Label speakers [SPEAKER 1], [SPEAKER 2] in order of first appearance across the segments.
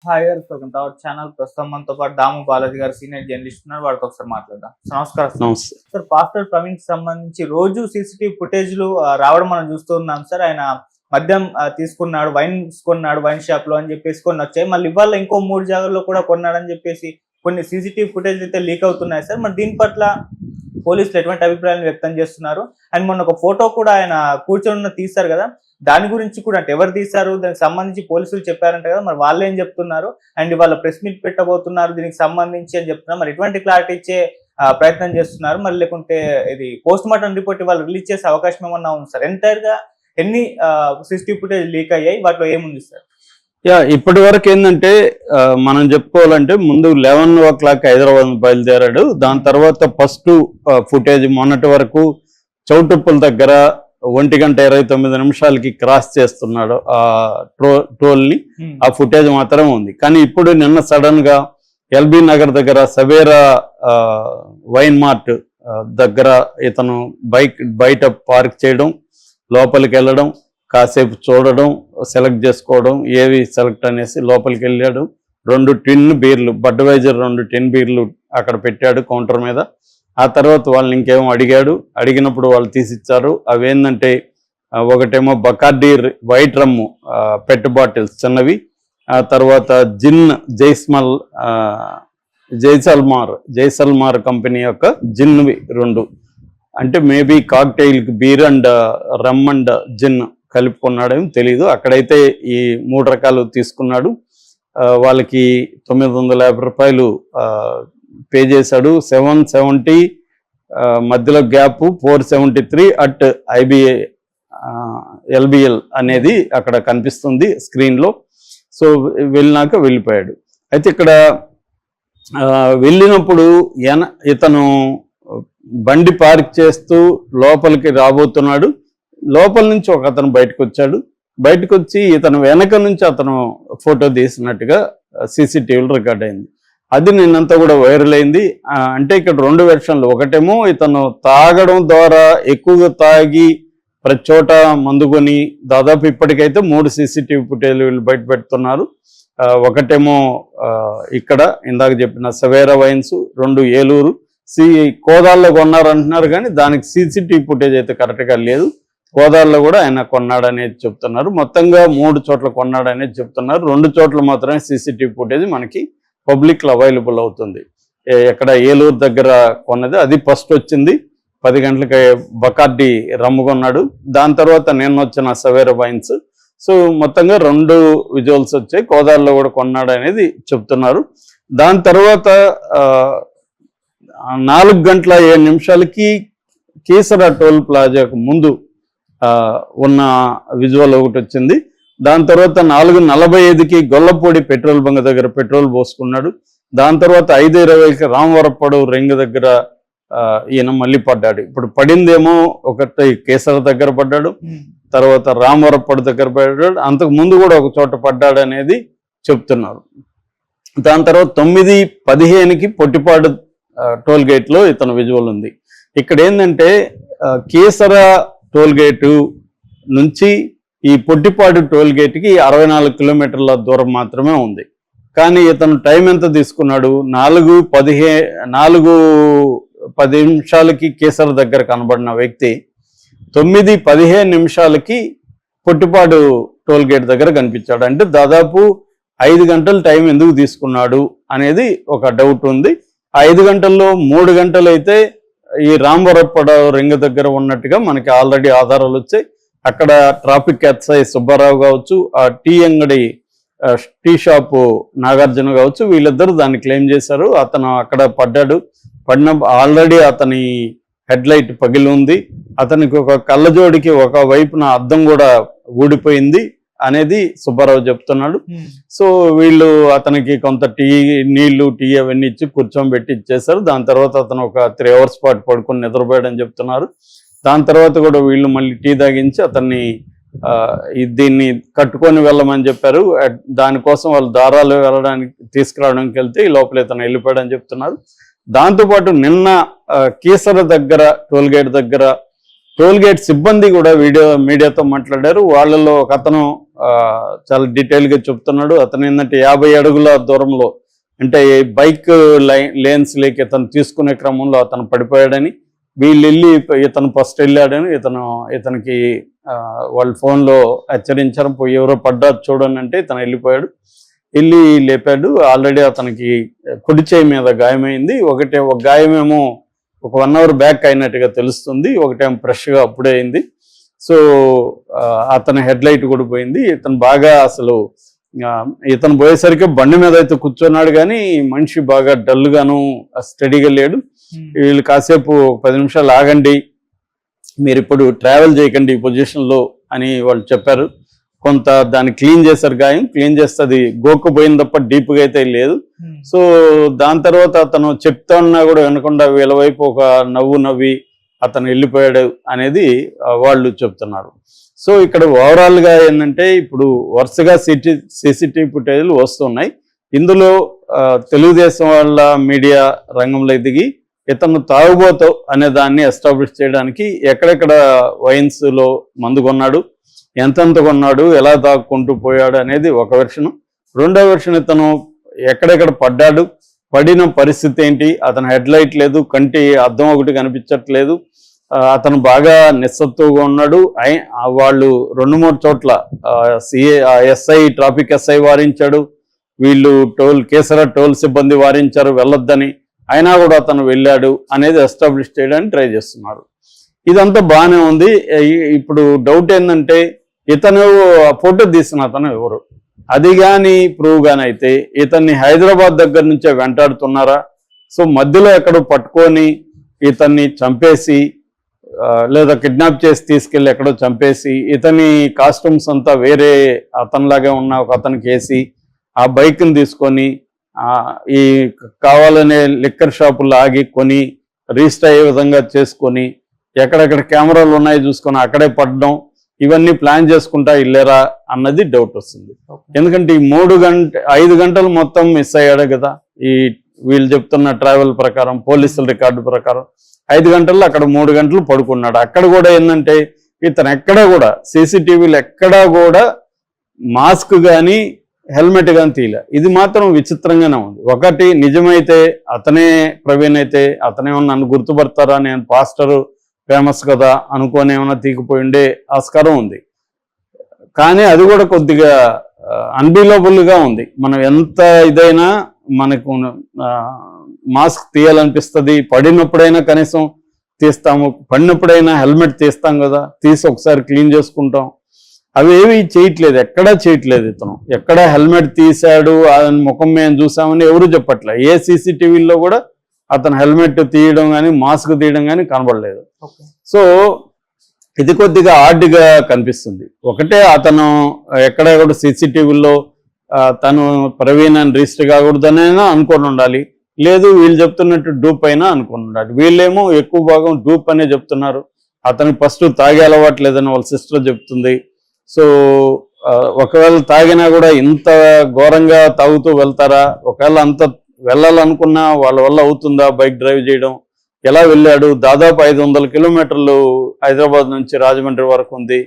[SPEAKER 1] Hi గారు, welcome to our channel. ప్రస్తుతం మనతో పాటు దాము బాలాజీ గారు సీనియర్ జర్నలిస్ట్ ఉన్నారు. వాడితో ఒకసారి మాట్లాడదాం. నమస్కారం.
[SPEAKER 2] నమస్తే
[SPEAKER 1] సార్, పాస్టర్ ప్రవీణ్ కి సంబంధించి రోజు సీసీటీవీ ఫుటేజ్లు రావడం మనం చూస్తూ ఉన్నాం సార్. ఆయన మద్యం తీసుకున్నాడు, వైన్ కొన్నాడు వైన్ షాప్ లో అని చెప్పేసి కొన్ని వచ్చాయి. మళ్ళీ ఇవాళ ఇంకో 3 జాగాల్లో కూడా కొన్నాడని చెప్పేసి కొన్ని సీసీటీవీ ఫుటేజ్ అయితే లీక్ అవుతున్నాయి సార్. మరి దీని పట్ల పోలీసులు ఎటువంటి అభిప్రాయాలు వ్యక్తం చేస్తున్నారు? అండ్ మొన్న ఒక ఫోటో కూడా ఆయన కూర్చొని తీశారు కదా, దాని గురించి కూడా అంటే ఎవరు తీశారు, దానికి సంబంధించి పోలీసులు చెప్పారంట కదా, మరి వాళ్ళు ఏం చెప్తున్నారు? అండ్ ఇవాళ ప్రెస్ మీట్ పెట్టబోతున్నారు దీనికి సంబంధించి అని చెప్తున్నారు. మరి ఎటువంటి క్లారిటీ ఇచ్చే ప్రయత్నం చేస్తున్నారు? మరి లేకుంటే ఇది పోస్ట్ మార్టం రిపోర్ట్ ఇవాళ రిలీజ్ చేసే అవకాశం ఏమన్నా ఉంది సార్? ఎంటైర్ గా ఎన్ని సీసీటీవీ ఫుటేజ్ లీక్ అయ్యాయి, వాటిలో ఏముంది సార్?
[SPEAKER 2] ఇప్పటి వరకు ఏంటంటే మనం చెప్పుకోవాలంటే ముందు 11 o'clock హైదరాబాద్ బయలుదేరాడు. దాని తర్వాత ఫస్ట్ ఫుటేజ్ మొన్నటి వరకు చౌటుప్పల దగ్గర 1:29 క్రాస్ చేస్తున్నాడు ఆ టోల్ ని. ఆ ఫుటేజ్ మాత్రమే ఉంది. కానీ ఇప్పుడు నిన్న సడన్ గా ఎల్బీ నగర్ దగ్గర సవేరా వైన్ మార్ట్ దగ్గర ఇతను బయట పార్క్ చేయడం, లోపలికి వెళ్ళడం, కాసేపు చూడడం, సెలెక్ట్ చేసుకోవడం, ఏవి సెలెక్ట్ అనేసి లోపలికి వెళ్ళాడు. 2 టిన్ బీర్లు, బడ్వైజర్ 2 టిన్ బీర్లు అక్కడ పెట్టాడు కౌంటర్ మీద. ఆ తర్వాత వాళ్ళని ఇంకేమో అడిగినప్పుడు వాళ్ళు తీసిచ్చారు. అవేంటంటే ఒకటేమో బకార్డీ వైట్ రమ్ము పెట్ బాటిల్స్ చిన్నవి, ఆ తర్వాత జిన్ జైసల్మార్ కంపెనీ యొక్క జిన్వి 2, అంటే మేబీ కాక్టైల్కి beer and rum and gin కలుపుకున్నాడేమో తెలీదు. అక్కడైతే ఈ 3 రకాలు తీసుకున్నాడు. వాళ్ళకి 950 రూపాయలు పే చేశాడు. 770 మధ్యలో గ్యాప్ 473 అట్ LBL అనేది అక్కడ కనిపిస్తుంది స్క్రీన్లో. సో వెళ్ళిపోయాడు. అయితే ఇక్కడ వెళ్ళినప్పుడు ఇతను బండి పార్క్ చేస్తూ లోపలికి రాబోతున్నాడు. లోపల నుంచి ఒక అతను బయటకు వచ్చి ఇతను వెనక నుంచి అతను ఫోటో తీసినట్టుగా సీసీటీవీలో రికార్డ్ అయింది. అది నిన్నంతా కూడా వైరల్ అయింది. అంటే ఇక్కడ 2 వెర్షన్లు. ఒకటేమో ఇతను తాగడం ద్వారా ఎక్కువగా తాగి ప్రతి చోట మందుకొని దాదాపు ఇప్పటికైతే 3 సీసీటీవీ ఫుటేజ్లు వీళ్ళు బయట పెడుతున్నారు. ఒకటేమో ఇక్కడ ఇందాక చెప్పిన సవేరా వైన్స్, 2 ఏలూరు, కోదాల్లో కొన్నారంటున్నారు. కానీ దానికి సీసీటీవీ ఫుటేజ్ అయితే కరెక్ట్గా లేదు. కోదాల్లో కూడా ఆయన కొన్నాడనేది చెప్తున్నారు. మొత్తంగా 3 చోట్ల కొన్నాడనేది చెప్తున్నారు. 2 చోట్ల మాత్రమే సీసీటీవీ ఫుటేజ్ మనకి పబ్లిక్లో అవైలబుల్ అవుతుంది. ఎక్కడ ఏలూరు దగ్గర కొన్నది, అది ఫస్ట్ వచ్చింది 10 గంటలకి బకార్డీ రమ్ము కొన్నాడు. దాని తర్వాత నిన్న వచ్చిన సవేరా వైన్స్. సో మొత్తంగా 2 విజువల్స్ వచ్చాయి. కోదాల్లో కూడా కొన్నాడు అనేది చెప్తున్నారు. దాని తర్వాత 4:07 కీసరా టోల్ ప్లాజాకు ముందు ఉన్న విజువల్ ఒకటి వచ్చింది. దాని తర్వాత 4:45 గొల్లపూడి పెట్రోల్ బంక్ దగ్గర పెట్రోల్ పోసుకున్నాడు. దాని తర్వాత 5:20 రామవరపడు రింగ్ దగ్గర ఈయన మళ్ళీ పడ్డాడు. ఇప్పుడు పడిందేమో ఒకటి కేసర దగ్గర పడ్డాడు, తర్వాత రామవరపడు దగ్గర పడ్డాడు, అంతకు ముందు కూడా ఒక చోట పడ్డాడు అనేది చెప్తున్నారు. దాని తర్వాత 9:15 పొట్టిపాడు టోల్ గేట్లో ఇతను విజువల్ ఉంది. ఇక్కడ ఏంటంటే కేసర టోల్ గేటు నుంచి ఈ పొట్టిపాడు టోల్ గేట్కి 64 కిలోమీటర్ల దూరం మాత్రమే ఉంది. కానీ ఇతను టైం ఎంత తీసుకున్నాడు? 4:10 కేసర దగ్గర కనబడిన వ్యక్తి 9:15 పొట్టిపాడు టోల్ గేట్ దగ్గర కనిపించాడు. అంటే దాదాపు 5 గంటల టైం ఎందుకు తీసుకున్నాడు అనేది ఒక డౌట్ ఉంది. 5 గంటల్లో 3 గంటలు అయితే ఈ రామవరపడ రింగ్ దగ్గర ఉన్నట్టుగా మనకి ఆల్రెడీ ఆధారాలు వచ్చాయి. అక్కడ ట్రాఫిక్ ఎస్ఐ సుబ్బారావు కావచ్చు, ఆ టీ షాపు నాగార్జున కావచ్చు, వీళ్ళిద్దరూ దాన్ని క్లెయిమ్ చేశారు. అతను అక్కడ పడిన ఆల్రెడీ అతని హెడ్ లైట్ పగిలి ఉంది. అతనికి ఒక కళ్ళజోడికి ఒక వైపున అద్దం కూడా ఊడిపోయింది అనేది సుబ్బారావు చెప్తున్నాడు. సో వీళ్ళు అతనికి కొంత నీళ్లు టీ అవన్నీ ఇచ్చి కూర్చోబెట్టి ఇచ్చేశారు. దాని తర్వాత అతను ఒక 3 hours పాటు పడుకొని నిద్రపోయాడని చెప్తున్నారు. దాని తర్వాత కూడా వీళ్ళు మళ్ళీ టీ తాగించి అతన్ని దీన్ని కట్టుకొని వెళ్ళమని చెప్పారు. దానికోసం వాళ్ళు దారాలు తీసుకురావడానికి వెళ్తే ఈ లోపల ఇతను వెళ్ళిపోయాడని చెప్తున్నారు. దాంతోపాటు నిన్న కీసర దగ్గర టోల్గేట్ దగ్గర టోల్గేట్ సిబ్బంది కూడా మీడియాతో మాట్లాడారు. వాళ్ళలో ఒక అతను చాలా డీటెయిల్గా చెప్తున్నాడు. అతను ఏంటంటే 50 అడుగుల దూరంలో అంటే బైక్ లేన్స్ లేక ఇతను తీసుకునే క్రమంలో అతను పడిపోయాడని, వీళ్ళు వెళ్ళి ఇతను ఫస్ట్ వెళ్ళాడని ఇతనికి వాళ్ళ ఫోన్లో హెచ్చరించారు, ఎవరో పడ్డారు చూడండి అంటే ఇతను వెళ్ళి లేపాడు. ఆల్రెడీ అతనికి కుడి చేయి మీద గాయమైంది. ఒక గాయమేమో ఒక 1 అవర్ బ్యాక్ అయినట్టుగా తెలుస్తుంది, ఒకటేమో ఫ్రెష్గా అప్పుడే అయింది. సో అతని హెడ్ లైట్ కూడా పోయింది. ఇతను బాగా అసలు ఇతను పోయేసరికి బండి మీద అయితే కూర్చున్నాడు, కానీ మనిషి బాగా డల్గాను స్టడీగా లేడు. వీళ్ళు కాసేపు 10 నిమిషాలు ఆగండి, మీరు ఇప్పుడు ట్రావెల్ చేయకండి ఈ పొజిషన్లో అని వాళ్ళు చెప్పారు. కొంత దాన్ని క్లీన్ చేశారు, గాయం క్లీన్ చేస్తే అది గోక్కుపోయింది తప్ప డీప్గా అయితే లేదు. సో దాని తర్వాత అతను చెప్తా ఉన్నా కూడా వినకుండా వీళ్ళ వైపు ఒక నవ్వి అతను వెళ్ళిపోయాడు అనేది వాళ్ళు చెప్తున్నారు. సో ఇక్కడ ఓవరాల్గా ఏంటంటే ఇప్పుడు వరుసగా సీసీటీవీ ఫుటేజ్లు వస్తున్నాయి. ఇందులో తెలుగుదేశం వాళ్ళ మీడియా రంగంలో దిగి ఇతను తాగుబోతు అనే దాన్ని ఎస్టాబ్లిష్ చేయడానికి ఎక్కడెక్కడ వైన్స్లో మందు కొన్నాడు, ఎంతెంత కొన్నాడు, ఎలా తాక్కుంటూ పోయాడు అనేది ఒక వెర్షన్. రెండో వెర్షన్ ఇతను ఎక్కడెక్కడ పడ్డాడు, పడిన పరిస్థితి ఏంటి, అతను హెడ్ లైట్ లేదు, కంటి అద్దం ఒకటి కనిపించట్లేదు, అతను బాగా నిస్సత్తుగా ఉన్నాడు. వాళ్ళు 2-3 చోట్ల ఎస్ఐ ట్రాఫిక్ ఎస్ఐ వారించాడు, వీళ్ళు కేసరా టోల్ సిబ్బంది వారించారు వెళ్ళొద్దని, అయినా కూడా అతను వెళ్ళాడు అనేది ఎస్టాబ్లిష్ చేయడానికి ట్రై చేస్తున్నారు. ఇదంతా బాగానే ఉంది. ఇప్పుడు డౌట్ ఏంటంటే ఇతను ఫోటో తీసిన అతను ఎవరు, అది కానీ ప్రూవ్ కానీ అయితే ఇతన్ని హైదరాబాద్ దగ్గర నుంచే వెంటాడుతున్నారా, సో మధ్యలో ఎక్కడో పట్టుకొని ఇతన్ని చంపేసి లేదా కిడ్నాప్ చేసి తీసుకెళ్ళి ఎక్కడో చంపేసి ఇతని కాస్ట్యూమ్స్ అంతా వేరే అతనిలాగే ఉన్న ఒక అతనికి వేసి ఆ బైక్ని తీసుకొని ఈ కావాలనే లిక్కర్ షాపుల్లో ఆగి కొని రిజిస్టర్ అయ్యే విధంగా చేసుకొని ఎక్కడెక్కడ కెమెరాలు ఉన్నాయి చూసుకొని అక్కడే పడడం, ఇవన్నీ ప్లాన్ చేసుకుంటా వెళ్ళారా అన్నది డౌట్ వస్తుంది. ఎందుకంటే ఈ 5 గంటలు మొత్తం మిస్ అయ్యాడు కదా, ఈ వీళ్ళు చెప్తున్న ట్రావెల్ ప్రకారం, పోలీసుల రికార్డు ప్రకారం 5 గంటల్లో అక్కడ 3 గంటలు పడుకున్నాడు. అక్కడ కూడా ఏంటంటే ఇతను ఎక్కడా కూడా సీసీటీవీలు ఎక్కడా కూడా మాస్క్ కానీ హెల్మెట్ కానీ తీయలే. ఇది మాత్రం విచిత్రంగానే ఉంది. ఒకటి నిజమైతే అతనే ప్రవీణ్ అయితే అతనేమో నన్ను గుర్తుపడతారా, నేను పాస్టర్ ఫేమస్ కదా అనుకోని ఏమైనా తీగిపోయిండే ఆస్కారం ఉంది. కానీ అది కూడా కొద్దిగా అన్బిలీవబుల్గా ఉంది. మనం ఎంత ఇదైనా మనకు మాస్క్ తీయాలనిపిస్తుంది, పడినప్పుడైనా కనీసం తీస్తాము, పడినప్పుడైనా హెల్మెట్ తీస్తాం కదా, తీసి ఒకసారి క్లీన్ చేసుకుంటాం. అవేవి చేయట్లేదు, ఎక్కడా చేయట్లేదు. ఇతను ఎక్కడ హెల్మెట్ తీశాడు ఆయన ముఖం మేము చూసామని ఎవరు చెప్పట్లేదు. ఏ సీసీటీవీల్లో కూడా అతను హెల్మెట్ తీయడం కానీ మాస్క్ తీయడం కానీ కనబడలేదు. సో ఇది కొద్దిగా ఆడ్గా కనిపిస్తుంది. ఒకటే అతను ఎక్కడ కూడా సీసీటీవీల్లో తను ప్రవీణ్ అని రిజిస్టర్ కాకూడదనైనా అనుకొని ఉండాలి, లేదు వీళ్ళు చెప్తున్నట్టు డూప్ అయినా అనుకొని ఉండాలి. వీళ్ళేమో ఎక్కువ భాగం డూప్ అనే చెప్తున్నారు. అతనికి ఫస్ట్ తాగే అలవాటు లేదని వాళ్ళ సిస్టర్ చెప్తుంది. సో ఒకవేళ తాగినా కూడా ఇంత ఘోరంగా తాగుతూ వెళ్తారా, ఒకవేళ అంత వెళ్ళాలనుకున్నా వాళ్ళ వల్ల అవుతుందా, బైక్ డ్రైవ్ చేయడం, ఎలా వెళ్ళాడు, దాదాపు 500 కిలోమీటర్లు హైదరాబాద్ నుంచి రాజమండ్రి వరకు ఉంది.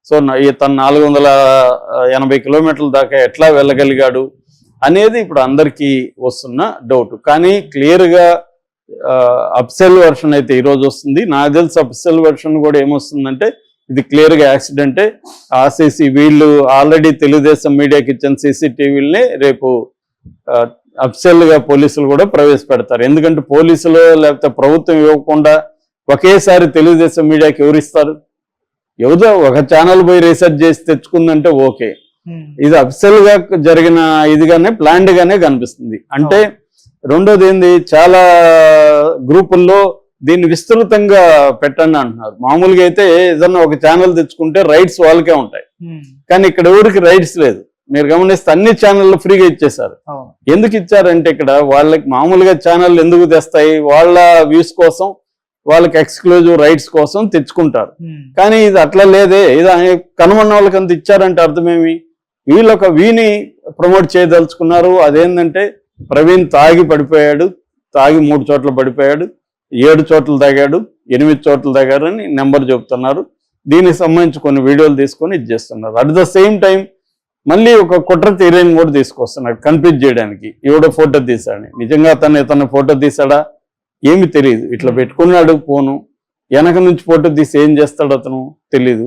[SPEAKER 2] సో తను 480 కిలోమీటర్ల దాకా ఎట్లా వెళ్ళగలిగాడు అనేది ఇప్పుడు అందరికీ వస్తున్న డౌట్. కానీ క్లియర్గా అప్సెల్ వర్షన్ అయితే ఈరోజు వస్తుంది. నాకు తెలిసి అప్సెల్ వర్షన్ కూడా ఏమొస్తుందంటే ఇది క్లియర్గా యాక్సిడెంటే. వీళ్ళు ఆల్రెడీ తెలుగుదేశం మీడియాకి ఇచ్చిన సీసీటీవీలని రేపు అఫిషియల్గా పోలీసులు కూడా ప్రవేశపెడతారు. ఎందుకంటే పోలీసులు లేకపోతే ప్రభుత్వం ఇవ్వకుండా ఒకేసారి తెలుగుదేశం మీడియాకి ఎవరిస్తారు? ఎవరో ఒక ఛానల్ పోయి రీసెర్చ్ చేసి తెచ్చుకుందంటే ఓకే, ఇది అఫిషియల్గా జరిగిన ఇదిగానే ప్లాన్డ్ గానే కనిపిస్తుంది. అంటే రెండోది ఏంది, చాలా గ్రూపుల్లో దీన్ని విస్తృతంగా పెట్టండి అంటున్నారు. మామూలుగా అయితే ఏదన్నా ఒక ఛానల్ తెచ్చుకుంటే రైట్స్ వాళ్ళకే ఉంటాయి, కానీ ఇక్కడ ఎవరికి రైట్స్ లేదు. మీరు గమనిస్తే అన్ని ఛానళ్ళు ఫ్రీగా ఇచ్చేశారు. ఎందుకు ఇచ్చారంటే ఇక్కడ వాళ్ళకి మామూలుగా ఛానల్ ఎందుకు తెస్తాయి, వాళ్ళ వ్యూస్ కోసం, వాళ్ళకి ఎక్స్క్లూజివ్ రైట్స్ కోసం తెచ్చుకుంటారు. కానీ ఇది అట్లా లేదే, ఇది కనుమన్న వాళ్ళకి అంత ఇచ్చారంటే అర్థమేమి? వీళ్ళు ఒక వీని ప్రమోట్ చేయదలుచుకున్నారు. అదేంటంటే ప్రవీణ్ తాగి పడిపోయాడు, తాగి 3 చోట్ల పడిపోయాడు, 7 చోట్ల తాగాడు, 8 చోట్ల తాగారు అని నెంబర్ చెబుతున్నారు. దీనికి సంబంధించి కొన్ని వీడియోలు తీసుకొని ఇది చేస్తున్నారు. అట్ ద సేమ్ టైం మళ్ళీ ఒక కుట్ర థియరీని కూడా తీసుకొస్తున్నాడు కన్ఫ్యూజ్ చేయడానికి. ఎవడో ఫోటో తీసాడని. నిజంగా ఇతను ఫోటో తీసాడా ఏమి తెలియదు. ఇట్లా పెట్టుకున్నాడు ఫోను, వెనక నుంచి ఫోటో తీసి ఏం చేస్తాడు అతను తెలీదు.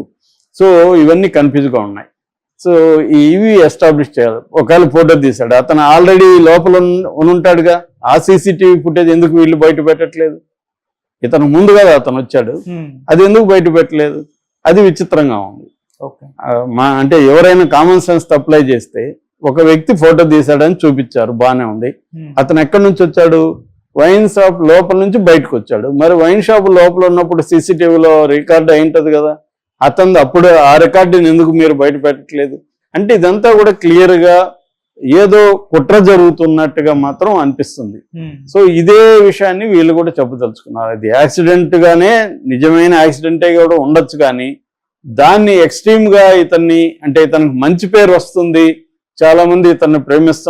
[SPEAKER 2] సో ఇవన్నీ కన్ఫ్యూజ్గా ఉన్నాయి. సో ఇవి ఎస్టాబ్లిష్ చేయాలి. ఒకవేళ ఫోటో తీసాడు, అతను ఆల్రెడీ లోపల ఉంటాడుగా, ఆ సీసీటీవీ ఫుటేజ్ ఎందుకు వీళ్ళు బయట పెట్టట్లేదు? ఇతను ముందు కదా అతను వచ్చాడు, అది ఎందుకు బయట పెట్టలేదు? అది విచిత్రంగా ఉంది. అంటే ఎవరైనా కామన్ సెన్స్ అప్లై చేస్తే ఒక వ్యక్తి ఫోటో తీసాడని చూపించారు, బానే ఉంది. అతను ఎక్కడి నుంచి వచ్చాడు? వైన్ షాప్ లోపల నుంచి బయటకు వచ్చాడు. మరి వైన్ షాప్ లోపల ఉన్నప్పుడు సీసీటీవీలో రికార్డ్ అయింటది కదా, అతను అప్పుడు ఆ రికార్డుని ఎందుకు మీరు బయట పెట్టట్లేదు? అంటే ఇదంతా కూడా క్లియర్ గా ఏదో కుట్ర జరుగుతున్నట్టుగా మాత్రం అనిపిస్తుంది. సో ఇదే విషయాన్ని వీళ్ళు కూడా చెప్పదలుచుకున్నారు. అది యాక్సిడెంట్ గానే, నిజమైన యాక్సిడెంటే కూడా ఉండొచ్చు, కానీ దాన్ని ఎక్స్ట్రీమ్ గా ఇతన్ని, అంటే ఇతనికి మంచి పేరు వస్తుంది, చాలా మంది ఇతన్ని ప్రేమిస్తున్నారు.